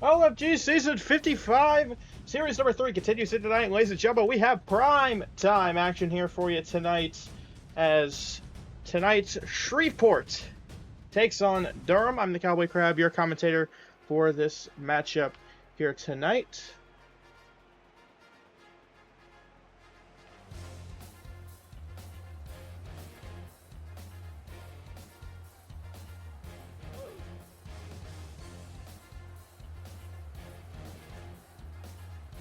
LFG Season 55, Series number 3 continues in tonight. Ladies and gentlemen, we have prime time action here for you tonight, as tonight's Shreveport takes on Durham. I'm the Cowboy Crab, your commentator for this matchup here tonight.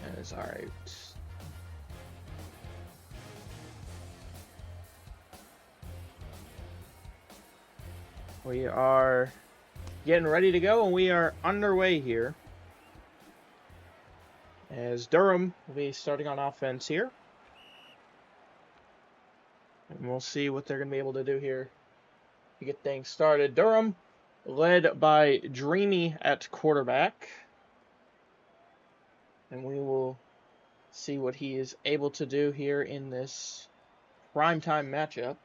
That is alright. We are getting ready to go, and we are underway here, as Durham will be starting on offense here. And we'll see what they're going to be able to do here to get things started. Durham, led by Dreamy at quarterback. And we will see what he is able to do here in this primetime matchup.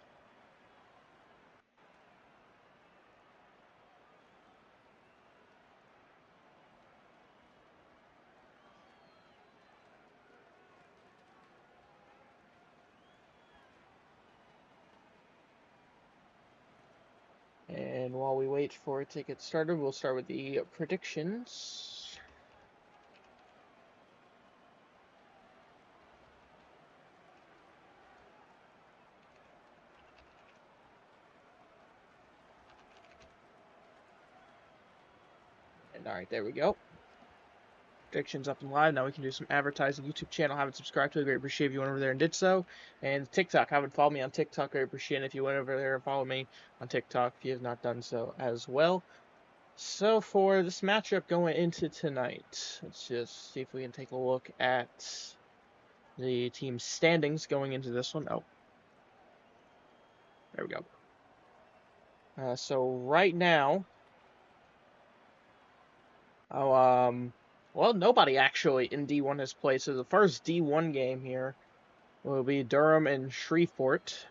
And while we wait for it to get started, we'll start with the predictions. And all right, there we go. Predictions up and live. Now we can do some advertising. YouTube channel, haven't subscribed to it. Great appreciate if you went over there and did so. And TikTok, haven't followed me on TikTok. Great appreciate it if you went over there and followed me on TikTok if you have not done so as well. So for this matchup going into tonight, let's just see if we can take a look at the team standings going into this one. Oh, there we go. So right now, well, nobody actually in D1 has played. So the first D1 game here will be Durham and Shreveport.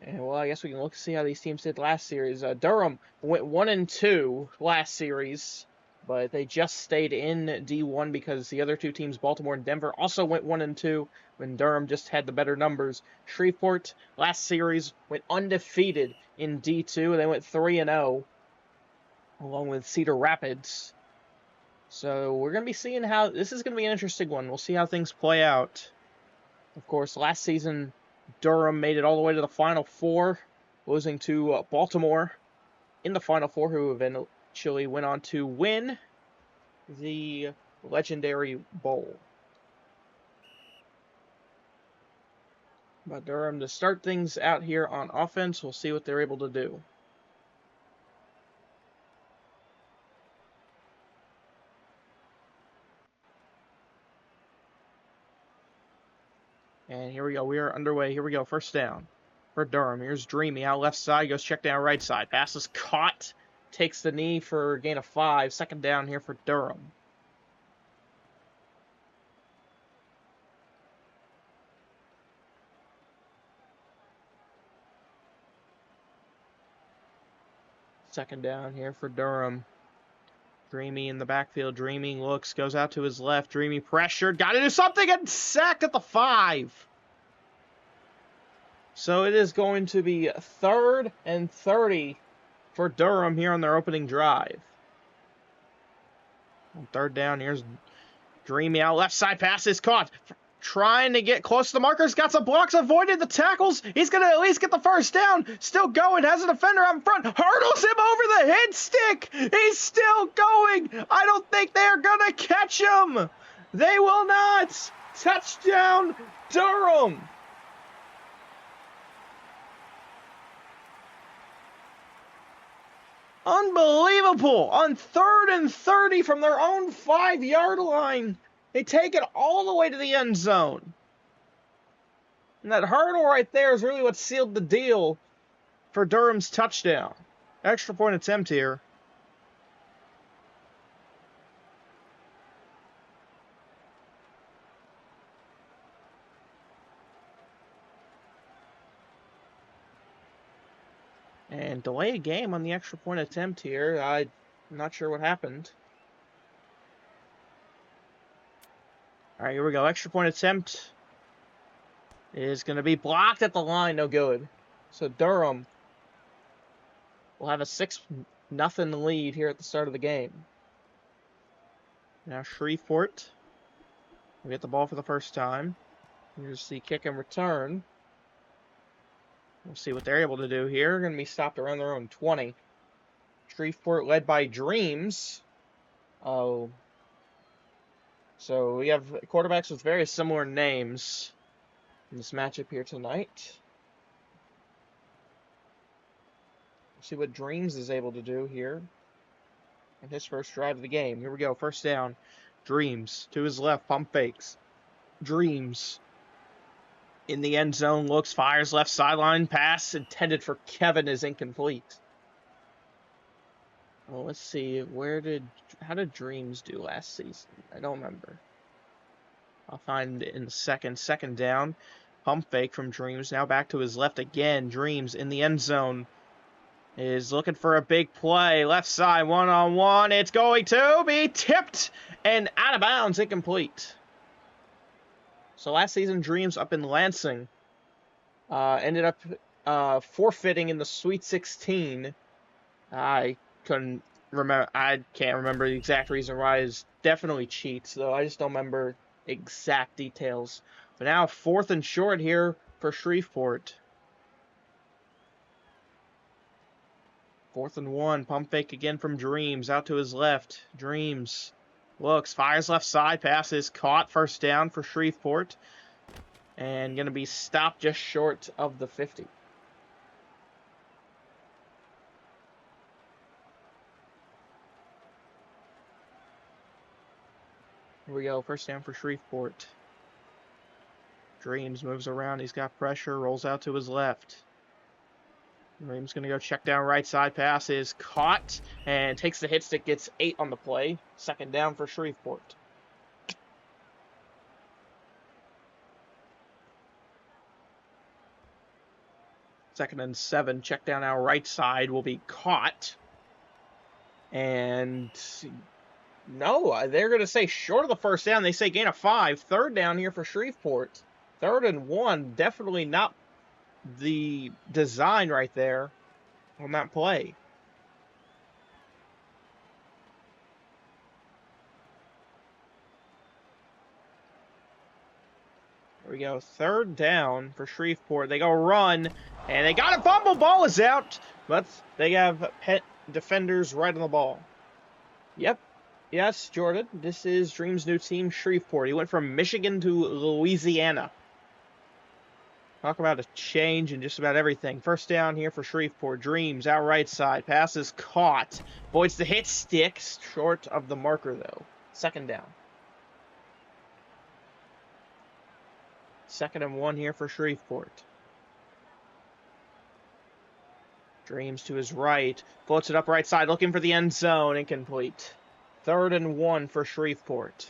And well, I guess we can look to see how these teams did last series. Durham went 1-2 last series, but they just stayed in D1 because the other two teams, Baltimore and Denver, also went 1-2 when Durham just had the better numbers. Shreveport last series went undefeated in D2. They went 3-0 along with Cedar Rapids. So we're going to be seeing how this is going to be an interesting one. We'll see how things play out. Of course, last season Durham made it all the way to the Final Four, losing to Baltimore in the Final Four, who eventually went on to win the legendary bowl. But Durham, to start things out here on offense, we'll see what they're able to do. And here we go. We are underway. Here we go. First down for Durham. Here's Dreamy out left side. Goes check down right side. Pass is caught. Takes the knee for a gain of 5. Second down here for Durham. Second down here for Durham. Dreamy in the backfield. Dreamy looks, goes out to his left. Dreamy pressured. Got to do something, and sacked at the 5. So it is going to be 3rd and 30 for Durham here on their opening drive. On third down, here's Dreamy out left side. Pass is caught. Trying to get close to the markers. Got some blocks, avoided the tackles. He's going to at least get the first down. Still going. Has a defender out in front. Hurdles him over the head stick. He's still going. I don't think they're going to catch him. They will not. Touchdown, Durham. Unbelievable. On 3rd and 30 from their own 5-yard line. They take it all the way to the end zone. And that hurdle right there is really what sealed the deal for Durham's touchdown. Extra point attempt here. And And delay a game on the extra point attempt here. I'm not sure what happened. All right, here we go. Extra point attempt is going to be blocked at the line. No good. So Durham will have a 6-0 lead here at the start of the game. Now Shreveport will get the ball for the first time. Here's the kick and return. We'll see what they're able to do here. Going to be stopped around their own 20. Shreveport led by Dreams. Oh. So we have quarterbacks with very similar names in this matchup here tonight. We'll see what Dreams is able to do here in his first drive of the game. Here we go. First down. Dreams to his left. Pump fakes. Dreams in the end zone. Looks, fires left sideline. Pass intended for Kevin is incomplete. Well, let's see. How did Dreams do last season? I don't remember. I'll find it in a second. Second down. Pump fake from Dreams. Now back to his left again. Dreams in the end zone is looking for a big play. Left side, one-on-one. It's going to be tipped and out of bounds. Incomplete. So last season, Dreams up in Lansing ended up forfeiting in the Sweet 16. I can't remember the exact reason why. It's definitely cheats, though. I just don't remember exact details. But now 4th and short here for Shreveport. 4th and 1. Pump fake again from Dreams. Out to his left. Dreams looks, fires left side. Passes caught. First down for Shreveport. And going to be stopped just short of the 50. Here we go. First down for Shreveport. Dreams moves around. He's got pressure. Rolls out to his left. Dreams going to go check down right side. Pass is caught and takes the hit stick. Gets 8 on the play. Second down for Shreveport. Second and 7. Check down now right side will be caught. And no, they're going to say short of the first down. They say gain of 5. Third down here for Shreveport. 3rd and 1. Definitely not the design right there on that play. There we go. 3rd down for Shreveport. They go run, and they got a fumble. Ball is out, but they have pet defenders right on the ball. Yep. Yes, Jordan. This is Dream's new team, Shreveport. He went from Michigan to Louisiana. Talk about a change in just about everything. First down here for Shreveport. Dreams out right side. Passes caught. Avoids the hit stick. Short of the marker, though. Second down. 2nd and 1 here for Shreveport. Dreams to his right. Floats it up right side. Looking for the end zone. Incomplete. 3rd and 1 for Shreveport.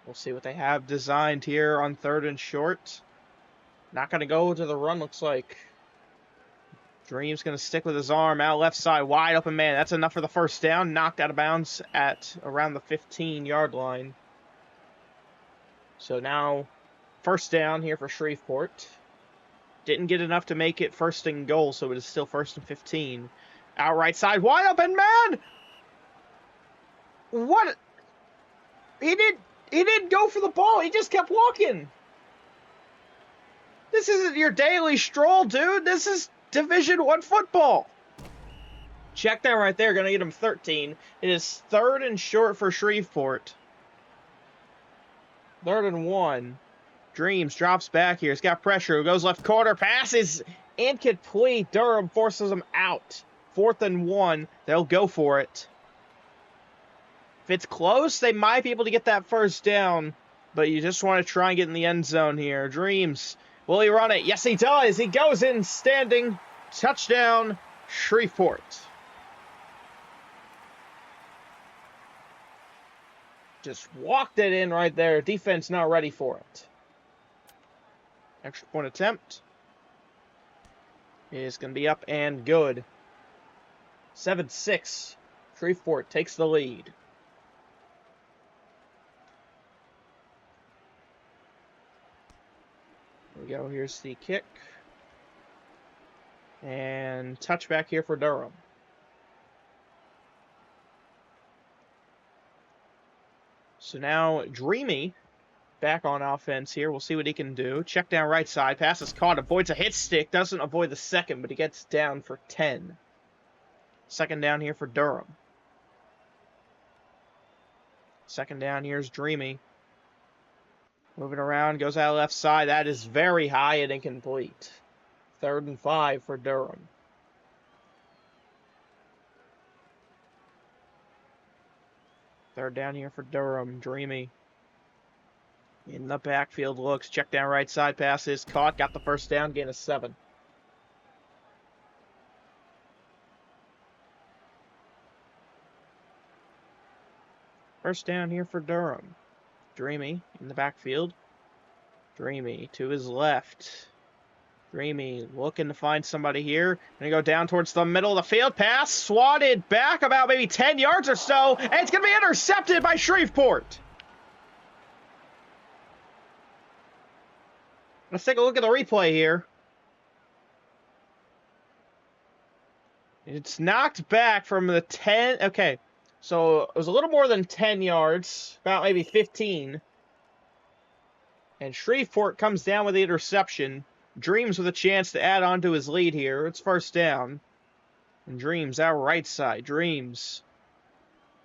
We'll see what they have designed here on 3rd and short. Not going to go to the run, looks like. Dream's going to stick with his arm out left side. Wide open man. That's enough for the first down. Knocked out of bounds at around the 15-yard line. So now, first down here for Shreveport. Didn't get enough to make it 1st and goal, so it is still 1st and 15. Out right side. Wide open man! What? He didn't go for the ball. He just kept walking. This isn't your daily stroll, dude. This is Division 1 football. Check that right there. Going to get him 13. It is 3rd and short for Shreveport. 3rd and 1. Dreams drops back here. He's got pressure. Goes left corner. Passes incomplete. Durham forces him out. 4th and 1. They'll go for it. If it's close, they might be able to get that first down, but you just want to try and get in the end zone here. Dreams, will he run it? Yes, he does. He goes in standing. Touchdown, Shreveport. Just walked it in right there. Defense not ready for it. Extra point attempt. is going to be up and good. 7-6. Shreveport takes the lead. Here we go. Here's the kick. And touchback here for Durham. So now Dreamy back on offense here. We'll see what he can do. Check down right side. Pass is caught. Avoids a hit stick. Doesn't avoid the second, but he gets down for 10. Second down here for Durham. Second down here's Dreamy. Moving around. Goes out left side. That is very high and incomplete. 3rd and 5 for Durham. Third down here for Durham. Dreamy. In the backfield looks. Check down right side. Pass is caught. Got the first down. Gain of 7. First down here for Durham. Dreamy in the backfield. Dreamy to his left. Dreamy looking to find somebody here. Gonna go down towards the middle of the field. Pass swatted back about maybe 10 yards or so. And it's gonna be intercepted by Shreveport. Let's take a look at the replay here. It's knocked back from the 10. Okay, so it was a little more than 10 yards, about maybe 15. And Shreveport comes down with the interception. Dreams with a chance to add on to his lead here. It's first down. And Dreams out right side. Dreams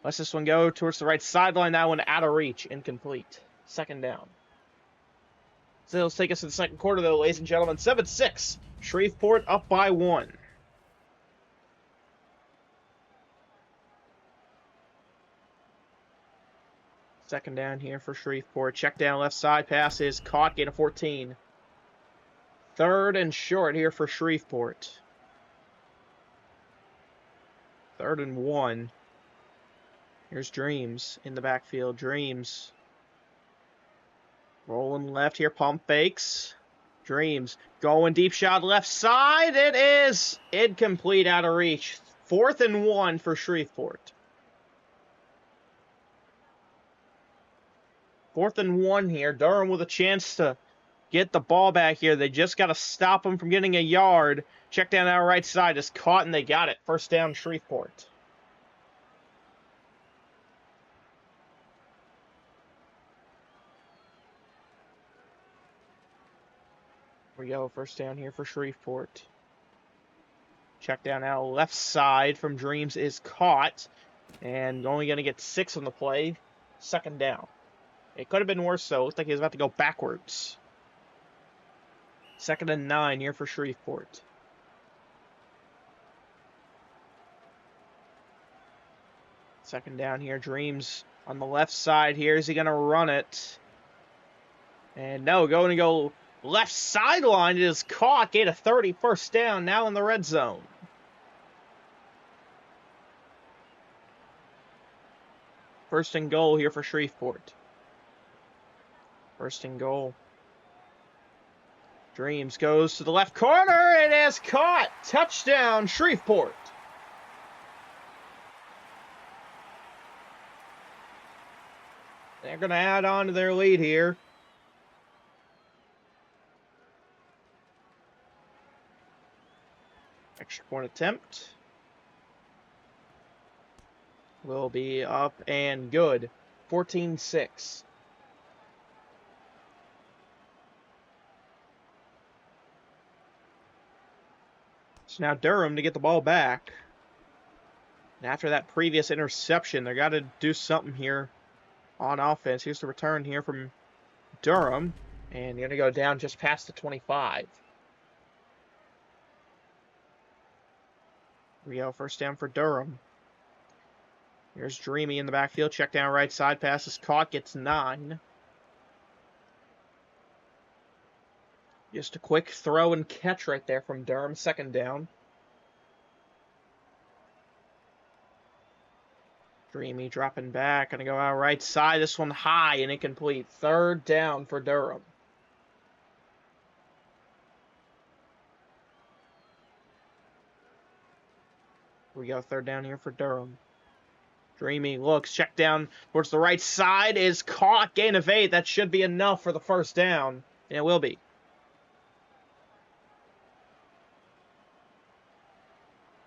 lets this one go towards the right sideline. That one out of reach. Incomplete. Second down. So let's take us to the second quarter, though, ladies and gentlemen. 7-6. Shreveport up by 1. Second down here for Shreveport. Check down left side. Pass is caught. Gain of 14. 3rd and short here for Shreveport. 3rd and 1. Here's Dreams in the backfield. Dreams. Rolling left here. Pump fakes. Dreams going deep shot left side. It is incomplete, out of reach. 4th and 1 for Shreveport. 4th and 1 here. Durham with a chance to get the ball back here. They just got to stop them from getting a yard. Check down our right side is caught, and they got it. First down, Shreveport. Here we go. First down here for Shreveport. Check down out left side from Dreams is caught. And only going to get 6 on the play. Second down. It could have been worse, though. Looked like he was about to go backwards. 2nd and 9 here for Shreveport. Second down here. Dreams on the left side here. Is he going to run it? And no, going to go left sideline. It is caught. Gain of 30. First down. Now in the red zone. First and goal here for Shreveport. First and goal. Dreams goes to the left corner. It is caught. Touchdown, Shreveport. They're going to add on to their lead here. Extra point attempt. Will be up and good. 14-6. So now Durham to get the ball back. And after that previous interception, they got to do something here on offense. Here's the return here from Durham. And you're going to go down just past the 25. Here we go. First down for Durham. Here's Dreamy in the backfield. Check down right side. Pass is caught. Gets 9. Just a quick throw and catch right there from Durham. Second down. Dreamy dropping back. Going to go out right side. This one high and incomplete. Third down for Durham. We go 3rd down here for Durham. Dreamy looks, check down towards the right side, is caught, gain of 8. That should be enough for the 1st down. And it will be.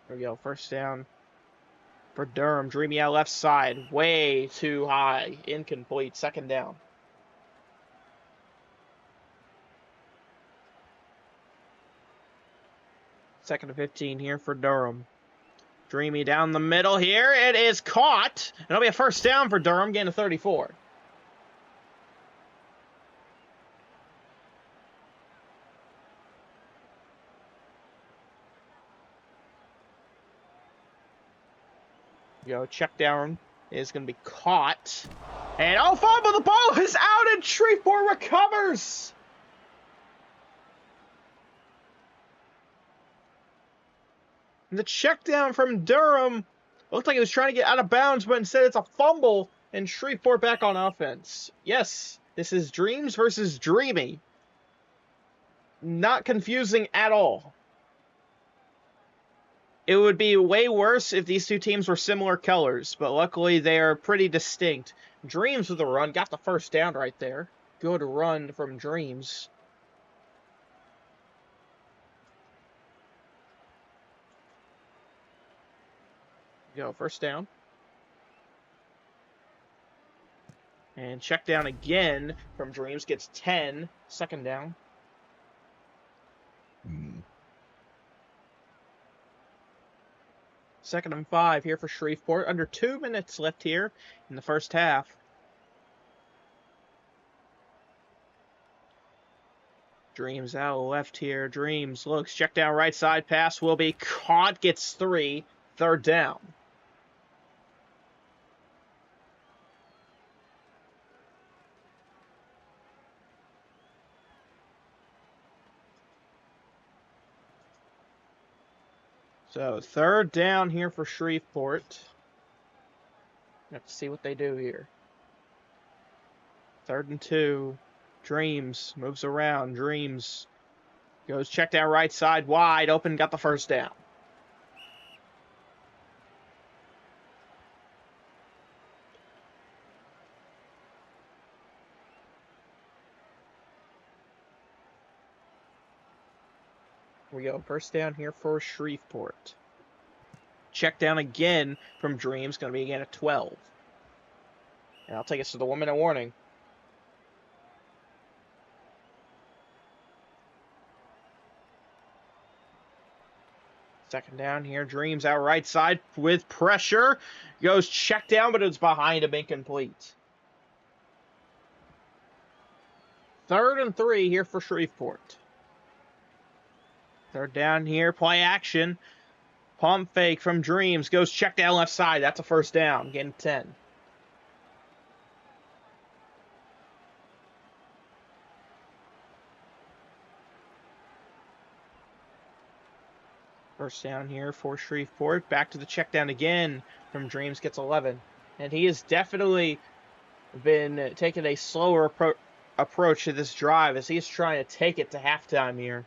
There we go, 1st down for Durham. Dreamy out left side, way too high, incomplete, 2nd down. 2nd and 15 here for Durham. Dreamy down the middle here. It is caught. It'll be a 1st down for Durham, gain of 34. Check down is going to be caught. And fumble, the ball is out and Shreveport recovers. The check down from Durham looked like it was trying to get out of bounds, but instead it's a fumble, and Shreveport back on offense. Yes, this is Dreams versus Dreamy. Not confusing at all. It would be way worse if these two teams were similar colors, but luckily they are pretty distinct. Dreams with a run, got the 1st down right there. Good run from Dreams. Go 1st down. And check down again from Dreams, gets 10, 2nd down. Second and 5 here for Shreveport. Under 2 minutes left here in the 1st half. Dreams out left here. Dreams looks, check down right side, pass will be caught, gets 3, 3rd down. So 3rd down here for Shreveport. Let's see what they do here. 3rd and 2. Dreams moves around. Dreams goes check down right side, wide open, got the 1st down. We go 1st down here for Shreveport. Check down again from Dreams, going to be again at 12. And I'll take us to the 1-minute warning. Second down here, Dreams out right side with pressure. Goes check down, but it's behind him, incomplete. 3rd and 3 here for Shreveport. 3rd down here, play action. Pump fake from Dreams. Goes check down left side. That's a 1st down. Getting 10. First down here for Shreveport. Back to the check down again from Dreams. Gets 11. And he has definitely been taking a slower approach to this drive as he's trying to take it to halftime here.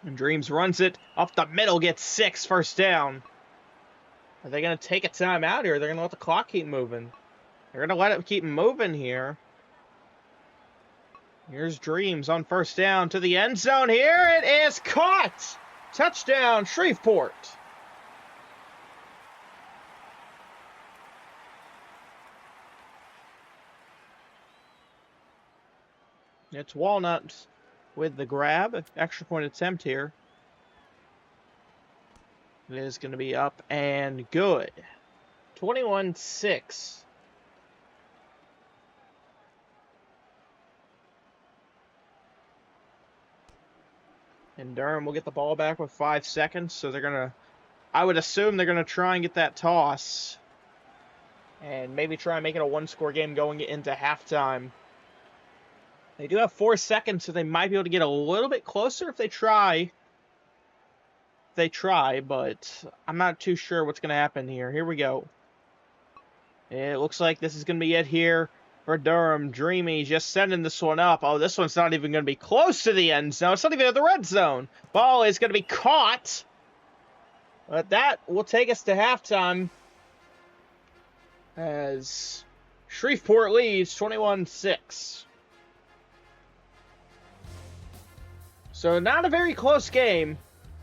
And Dreams runs it up the middle, gets 6, 1st down. Are they going to take a timeout here? Or are they going to let the clock keep moving? They're going to let it keep moving here. Here's Dreams on 1st down to the end zone. Here it is caught. Touchdown, Shreveport. It's Walnut with the grab. Extra point attempt here. It is going to be up and good. 21-6. And Durham will get the ball back with 5 seconds. So they're going to, I would assume they're going to try and get that toss. And maybe try and make it a 1-score game going into halftime. They do have 4 seconds, so they might be able to get a little bit closer if they try. But I'm not too sure what's going to happen here. Here we go. It looks like this is going to be it here for Durham. Dreamy just sending this one up. Oh, this one's not even going to be close to the end zone. It's not even at the red zone. Ball is going to be caught. That will take us to halftime as Shreveport leads 21-6. So not a very close game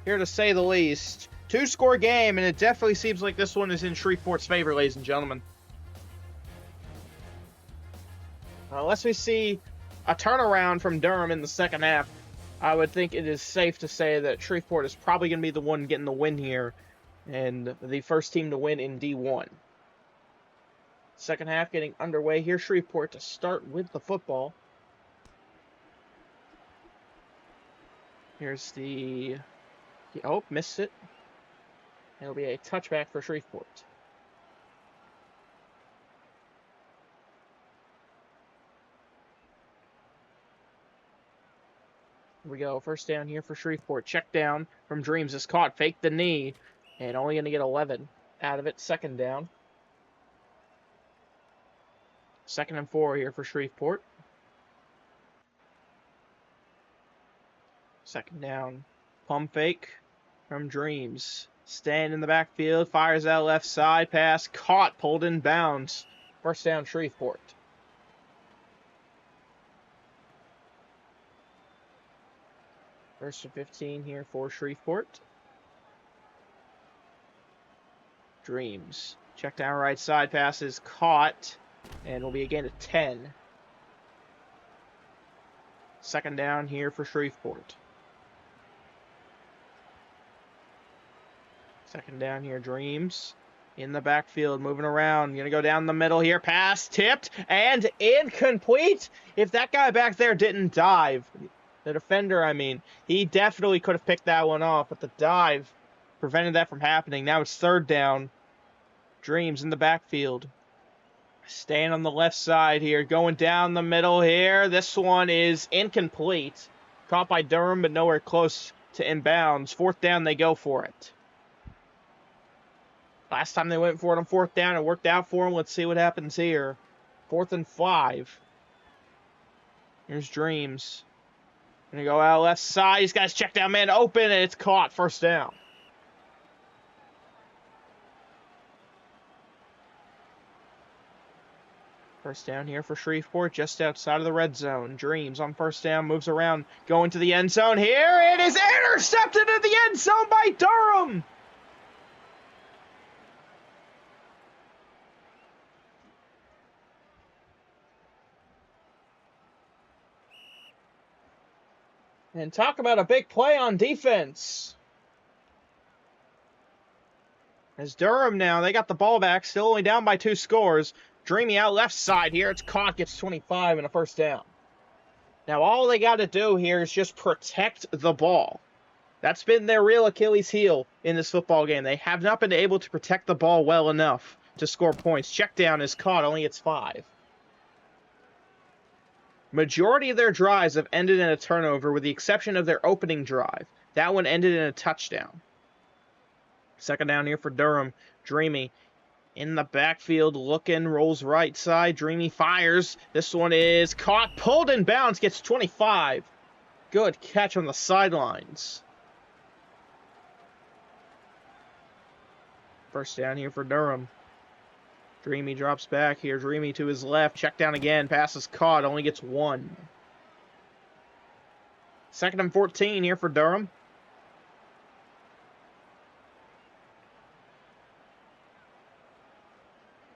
here, to say the least. 2-score game, and it definitely seems like this one is in Shreveport's favor, ladies and gentlemen. Unless we see a turnaround from Durham in the second half, I would think it is safe to say that Shreveport is probably going to be the one getting the win here, and the first team to win in D1. Second half getting underway here. Shreveport to start with the football. Here's the... Oh, missed it. It'll be a touchback for Shreveport. Here we go. First down here for Shreveport. Check down from Dreams is caught. Fake the knee. And only going to get 11 out of it. Second down. 2nd and 4 here for Shreveport. Second down. Pump fake from Dreams. Stand in the backfield. Fires out left side. Pass. Caught. Pulled in bounds. First down Shreveport. First and 15 here for Shreveport. Dreams. Check down right side. Pass is caught. And will be again at 10. Second down here for Shreveport. Second down here, Dreams. In the backfield, moving around. Going to go down the middle here. Pass tipped and incomplete. If that guy back there didn't dive, the defender, I mean, he definitely could have picked that one off, but the dive prevented that from happening. Now it's third down. Dreams in the backfield. Staying on the left side here. Going down the middle here. This one is incomplete. Caught by Durham, but nowhere close to inbounds. Fourth down, they go for it. Last time they went for it on fourth down, it worked out for them. Let's see what happens here. 4th and 5. Here's Dreams. Gonna go out left side. These guys check down man open, and it's caught. First down. First down here for Shreveport, just outside of the red zone. Dreams on first down, moves around, going to the end zone. Here it is intercepted in the end zone by Durham. And talk about a big play on defense. As Durham now, they got the ball back, still only down by 2 scores. Dreamy out left side here. It's caught, gets 25 and a first down. Now all they got to do here is just protect the ball. That's been their real Achilles heel in this football game. They have not been able to protect the ball well enough to score points. Check down is caught, only it's 5. Majority of their drives have ended in a turnover with the exception of their opening drive. That one ended in a touchdown. Second down here for Durham. Dreamy in the backfield looking, rolls right side. Dreamy fires. This one is caught, pulled in bounds, gets 25. Good catch on the sidelines. First down here for Durham. Dreamy drops back here. Dreamy to his left. Check down again. Pass is caught. Only gets 1. 2nd and 14 here for Durham.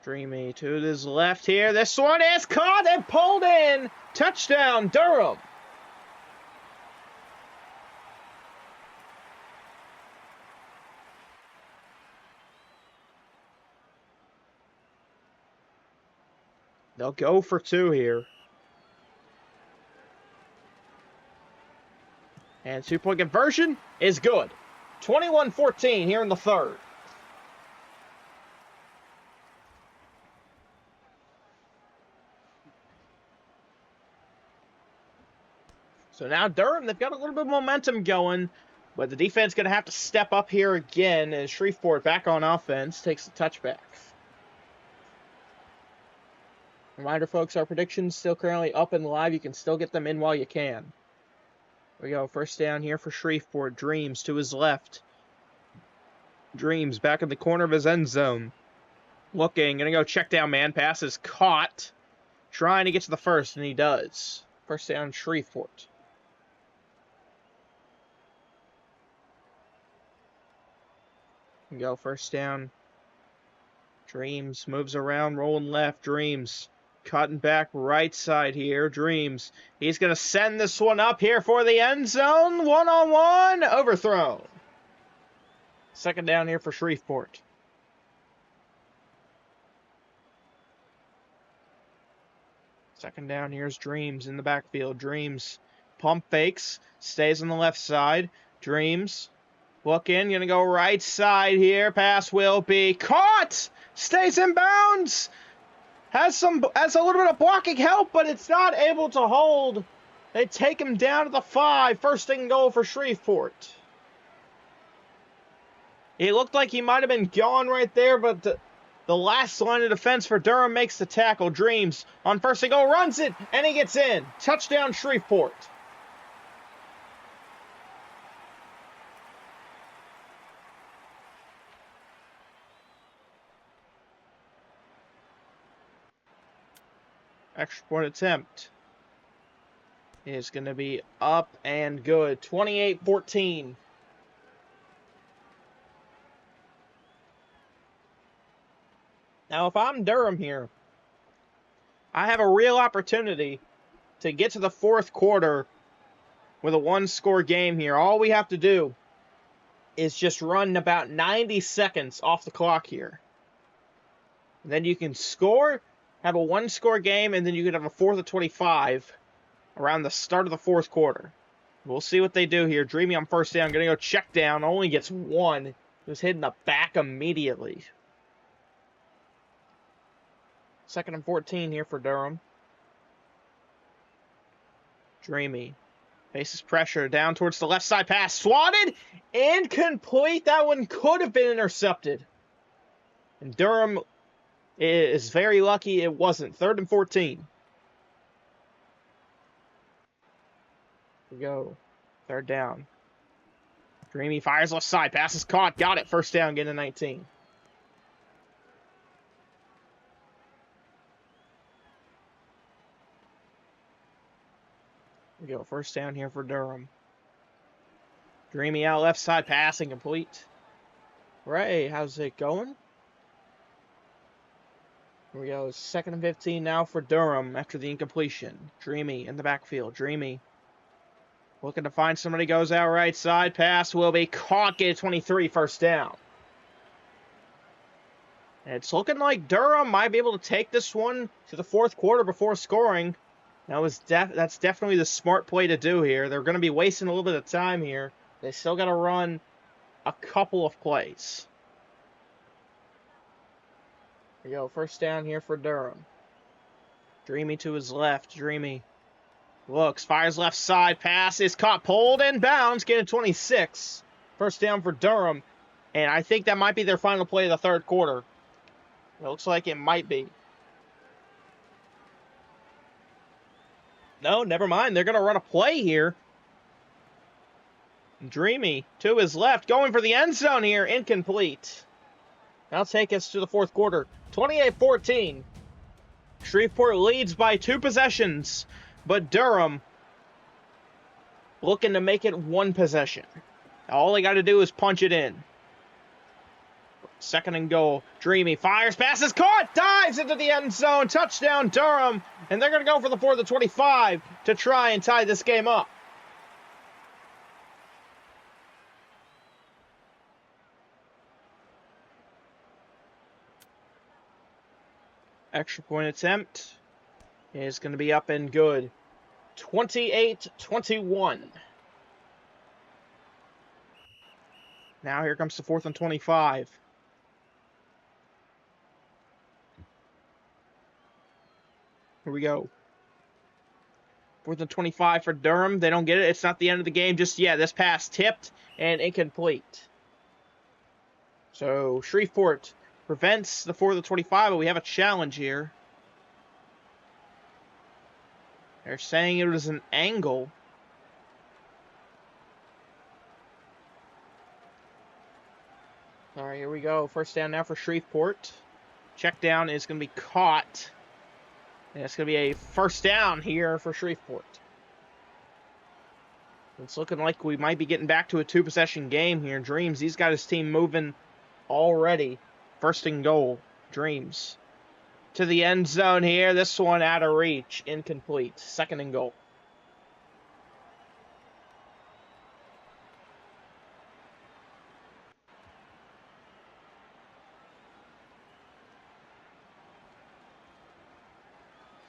Dreamy to his left here. This one is caught and pulled in. Touchdown, Durham. They'll go for 2 here. And 2-point conversion is good. 21-14 here in the third. So now Durham, they've got a little bit of momentum going, but the defense going to have to step up here again as Shreveport back on offense takes the touchback. Reminder, folks, our predictions still currently up and live. You can still get them in while you can. Here we go. First down here for Shreveport. Dreams to his left. Dreams back in the corner of his end zone. Looking, gonna go check down man. Pass is caught. Trying to get to the first, and he does. First down, Shreveport. Go first down. Dreams moves around, rolling left. Dreams cutting back right side here. Dreams. He's going to send this one up here for the end zone. One-on-one. Overthrown. Second down here for Shreveport. Second down, here's Dreams in the backfield. Dreams pump fakes. Stays on the left side. Dreams looking. Going to go right side here. Pass will be caught. Stays in bounds. Has a little bit of blocking help, but it's not able to hold. They take him down to the 5. First and goal for Shreveport. It looked like he might have been gone right there, but the last line of defense for Durham makes the tackle. Dreams on first and goal, runs it, and he gets in. Touchdown Shreveport. Extra point attempt is going to be up and good. 28-14. Now, if I'm Durham here, I have a real opportunity to get to the fourth quarter with a one-score game here. All we have to do is just run about 90 seconds off the clock here. And then you can score, have a one-score game, and then you could have a 4th and 25 around the start of the fourth quarter. We'll see what they do here. Dreamy on first down. Going to go check down. Only gets 1. He was hitting the back immediately. Second and 14 here for Durham. Dreamy faces pressure down towards the left side pass. Swatted. Incomplete. That one could have been intercepted. And Durham is very lucky it wasn't. 3rd and 14. Here we go. 3rd down. Dreamy fires left side. Pass is caught. Got it. First down. Getting to 19. We go first down here for Durham. Dreamy out left side, pass incomplete. Ray, how's it going? Here we go, 2nd and 15 now for Durham after the incompletion. Dreamy in the backfield. Dreamy looking to find somebody, goes out right side. Pass will be caught. Get 23, first down. And it's looking like Durham might be able to take this one to the fourth quarter before scoring. That's definitely the smart play to do here. They're going to be wasting a little bit of time here. They still got to run a couple of plays. Here we go. First down here for Durham. Dreamy to his left. Dreamy looks, fires left side. Pass is caught, pulled in bounds. Getting 26. First down for Durham. And I think that might be their final play of the third quarter. It looks like it might be. No, never mind. They're going to run a play here. Dreamy to his left, going for the end zone here. Incomplete. That'll take us to the fourth quarter. 28-14. Shreveport leads by 2 possessions, but Durham looking to make it 1 possession. All they got to do is punch it in. 2nd and goal. Dreamy fires, passes caught, dives into the end zone. Touchdown Durham. And they're going to go for the 4th and 25 to try and tie this game up. Extra point attempt is going to be up and good. 28-21. Now here comes the 4th and 25. Here we go. 4th and 25 for Durham. They don't get it. It's not the end of the game just yet. This pass tipped and incomplete. So Shreveport prevents the 4th and 25, but we have a challenge here. They're saying it was an angle. All right. we go. First down now for Shreveport. Check down is going to be caught. And it's going to be a first down here for Shreveport. It's looking like we might be getting back to a two-possession game here. Dreams, he's got his team moving already. First and goal. Dreams. To the end zone here. This one out of reach. Incomplete. Second and goal.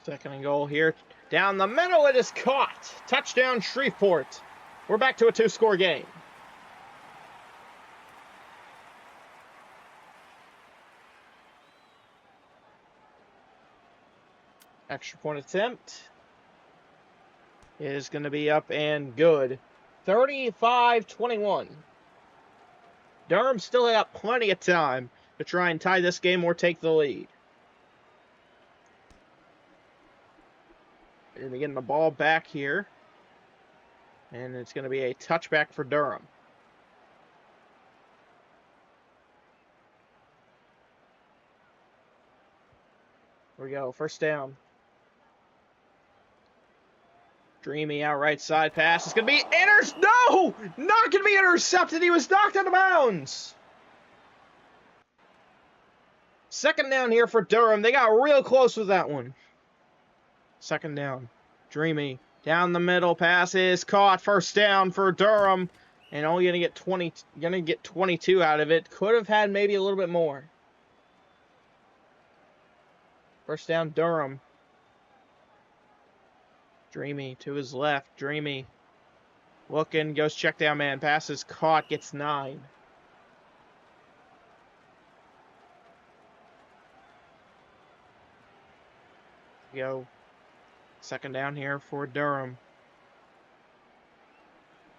Second and goal here. Down the middle, it is caught. Touchdown, Shreveport. We're back to a two-score game. Extra point attempt is going to be up and good. 35-21. Durham still got plenty of time to try and tie this game or take the lead. They're getting the ball back here. And it's going to be a touchback for Durham. Here we go. First down. Dreamy out right side pass. It's going to be no! Not going to be intercepted. He was knocked out of bounds. Second down here for Durham. They got real close with that one. Second down. Dreamy. Down the middle. Pass is caught. First down for Durham. And only going to get 22 out of it. Could have had maybe a little bit more. First down, Durham. Dreamy to his left. Dreamy. Looking. Goes check down man. Pass is caught. Gets 9. Go. Second down here for Durham.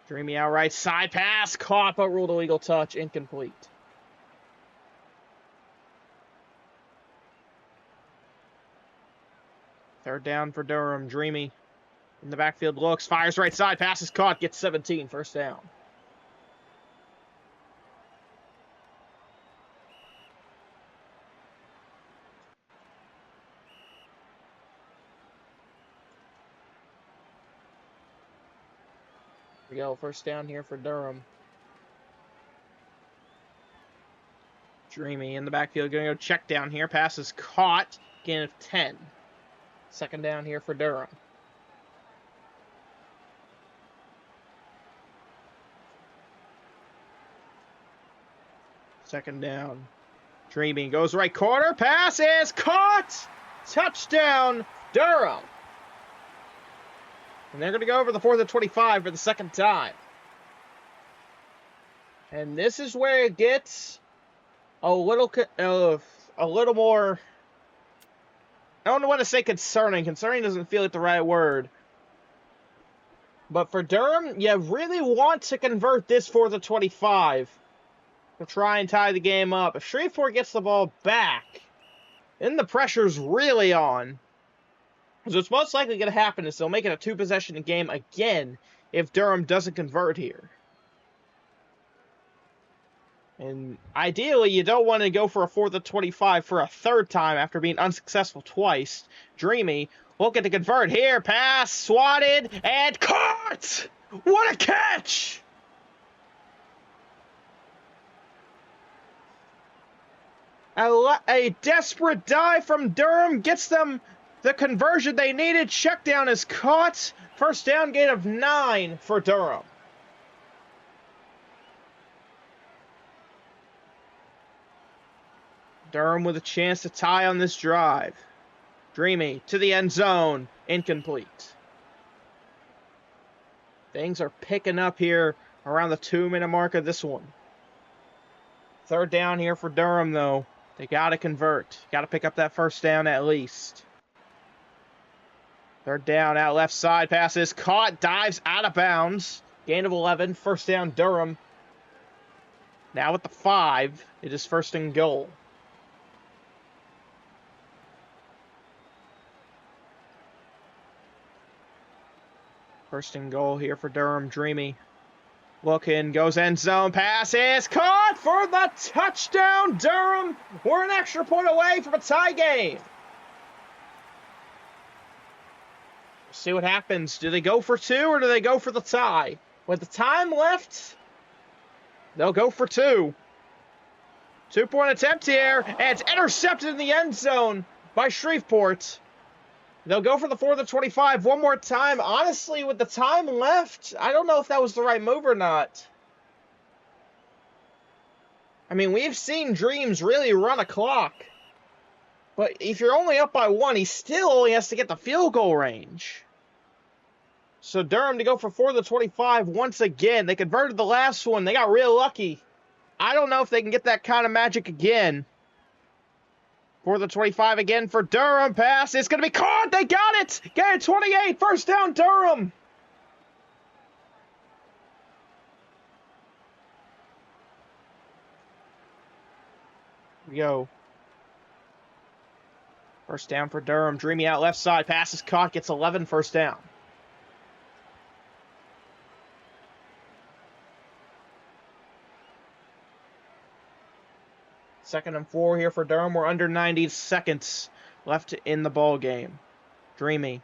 Dreamy out right side pass. Caught but ruled illegal touch. Incomplete. Third down for Durham. Dreamy in the backfield looks. Fires right side. Pass is caught. Gets 17. First down. We go. First down here for Durham. Dreamy in the backfield. Going to go check down here. Pass is caught. Gain of 10. Second down here for Durham. Second down. Dreamy goes right corner. Pass is caught. Touchdown, Durham. And they're going to go over the 4th and 25 for the second time. And this is where it gets a little more, I don't want to say concerning. Concerning doesn't feel like the right word. But for Durham, you really want to convert this 4th and 25 to try and tie the game up. If Shreveport gets the ball back, then the pressure's really on. So what's most likely going to happen is they'll make it a two-possession game again if Durham doesn't convert here. And ideally, you don't want to go for a 4th and 25 for a third time after being unsuccessful twice. Dreamy looking to convert here. Pass, swatted, and caught! What a catch! A desperate dive from Durham gets them the conversion they needed. Check down is caught. First down gain of 9 for Durham. Durham with a chance to tie on this drive. Dreamy to the end zone. Incomplete. Things are picking up here around the 2-minute mark of this one. Third down here for Durham, though. They got to convert. Got to pick up that first down at least. Third down out left side. Pass is caught. Dives out of bounds. Gain of 11. First down Durham. Now at the 5. It is first and goal. First and goal here for Durham. Dreamy Looking, goes end zone, pass is caught for the touchdown, Durham. We're an extra point away from a tie game. See what happens. Do they go for 2 or do they go for the tie? With the time left, they'll go for 2. 2-point attempt here, and it's intercepted in the end zone by Shreveport. They'll go for the 4th and 25 one more time. Honestly, with the time left, I don't know if that was the right move or not. I mean, we've seen Dreams really run a clock. But if you're only up by 1, he still only has to get the field goal range. So Durham to go for 4th and 25 once again. They converted the last one. They got real lucky. I don't know if they can get that kind of magic again. 4th and 25 again for Durham. Pass. It's going to be caught. They got it. Get it. 28. First down, Durham. Here we go. First down for Durham. Dreamy out left side. Pass is caught. Gets 11. First down. Second and 4 here for Durham. We're under 90 seconds left in the ball game. Dreamy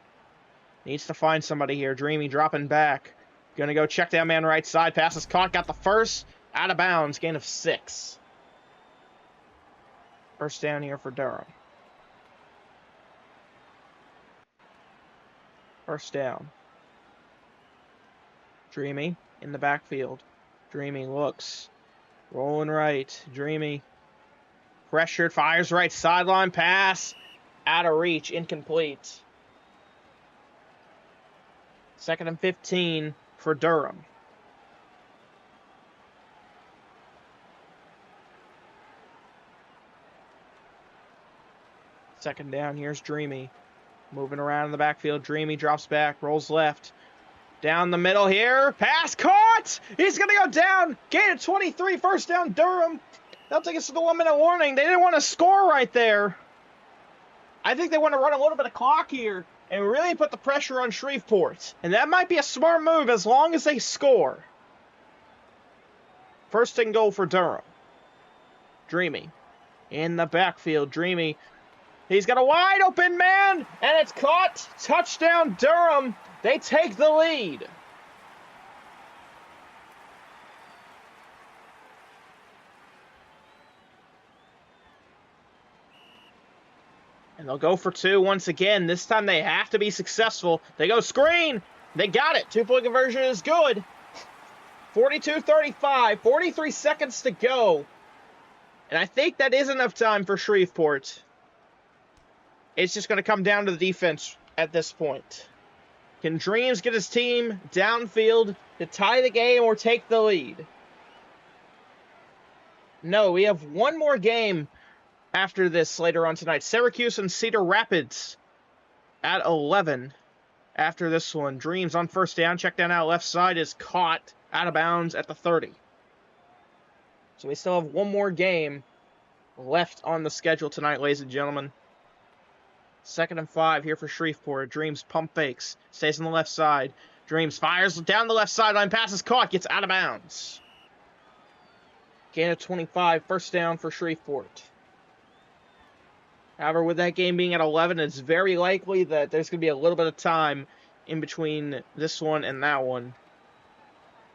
needs to find somebody here. Dreamy dropping back. Gonna go check down man right side. Pass is caught. Got the first. Out of bounds. Gain of 6. First down here for Durham. First down. Dreamy in the backfield. Dreamy looks. Rolling right. Dreamy. Pressured, fires right sideline, pass, out of reach, incomplete. 2nd and 15 for Durham. Second down, here's Dreamy. Moving around in the backfield, Dreamy drops back, rolls left. Down the middle here, pass caught! He's gonna go down, gain of 23, first down, Durham. They'll take us to the 1-minute warning. They didn't want to score right there. I think they want to run a little bit of clock here and really put the pressure on Shreveport. And that might be a smart move as long as they score. First and goal for Durham. Dreamy in the backfield. Dreamy. He's got a wide open man, and it's caught. Touchdown, Durham. They take the lead. And they'll go for 2 once again. This time they have to be successful. They go screen. They got it. 2-point conversion is good. 42-35. 43 seconds to go. And I think that is enough time for Shreveport. It's just going to come down to the defense at this point. Can Dreams get his team downfield to tie the game or take the lead? No, we have one more game after this later on tonight. Syracuse and Cedar Rapids at 11. After this one, Dreams on first down. Check down out left side is caught out of bounds at the 30. So we still have one more game left on the schedule tonight, ladies and gentlemen. 2nd and 5 here for Shreveport. Dreams pump fakes. Stays on the left side. Dreams fires down the left sideline. Passes caught. Gets out of bounds. Gain of 25. First down for Shreveport. However, with that game being at 11, it's very likely that there's going to be a little bit of time in between this one and that one.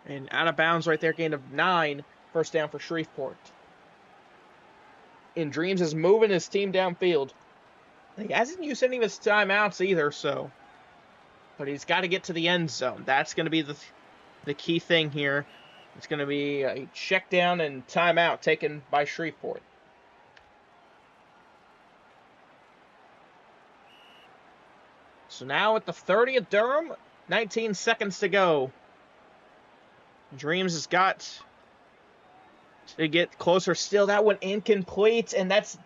And out of bounds right there, gain of 9. First down for Shreveport. And Dreams is moving his team downfield. He hasn't used any of his timeouts either, so. But he's got to get to the end zone. That's going to be the key thing here. It's going to be a check down and timeout taken by Shreveport. So now at the 30 of Durham, 19 seconds to go. Dreams has got to get closer still. That one incomplete, and that's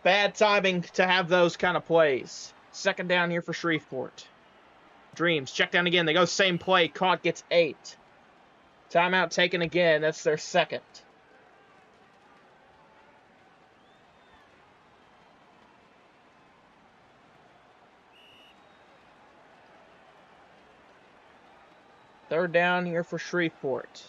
bad timing to have those kind of plays. Second down here for Shreveport. Dreams, check down again. They go same play. Caught, gets 8. Timeout taken again. That's their second. Third down here for Shreveport.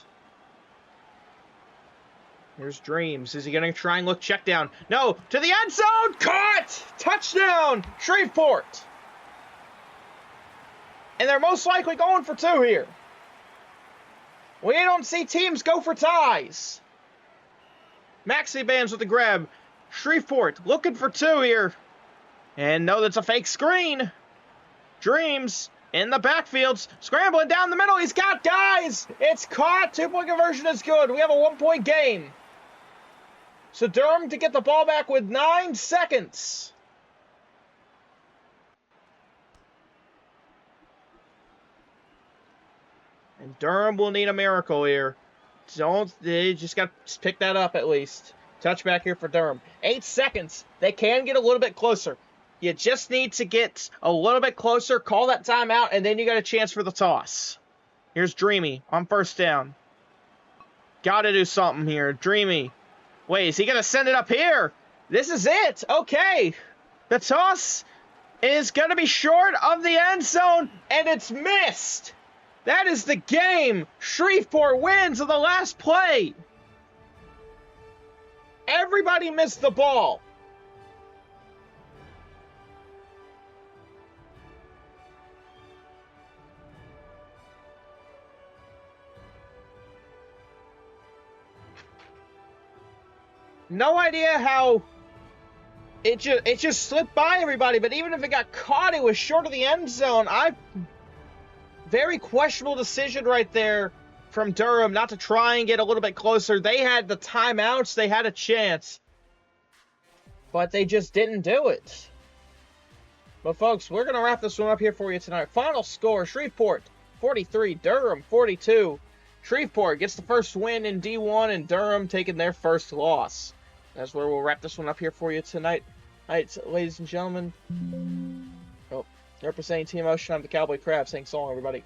Here's Dreams. Is he going to try and look check down? No, to the end zone. Caught! Touchdown, Shreveport. And they're most likely going for 2 here. We don't see teams go for ties. Maxi Bands with the grab. Shreveport looking for 2 here. And no, that's a fake screen. Dreams in the backfields. Scrambling down the middle. He's got guys. It's caught. 2-point conversion is good. We have a 1-point game. So Durham to get the ball back with 9 seconds. And Durham will need a miracle here. They just got to pick that up at least. Touchback here for Durham. 8 seconds. They can get a little bit closer. You just need to get a little bit closer, call that timeout, and then you got a chance for the toss. Here's Dreamy on first down. Got to do something here. Dreamy. Wait, is he going to send it up here? This is it. Okay. The toss is going to be short of the end zone, and it's missed. That is the game. Shreveport wins on the last play. Everybody missed the ball. No idea how it just slipped by everybody, but even if it got caught, it was short of the end zone. Very questionable decision right there from Durham not to try and get a little bit closer. They had the timeouts, they had a chance, but they just didn't do it. But folks, we're going to wrap this one up here for you tonight. Final score, Shreveport 43, Durham 42. Shreveport gets the first win in D1 and Durham taking their first loss. That's where we'll wrap this one up here for you tonight. All right, so, ladies and gentlemen, representing Team Ocean, I'm the Cowboy Crab, saying so long, everybody.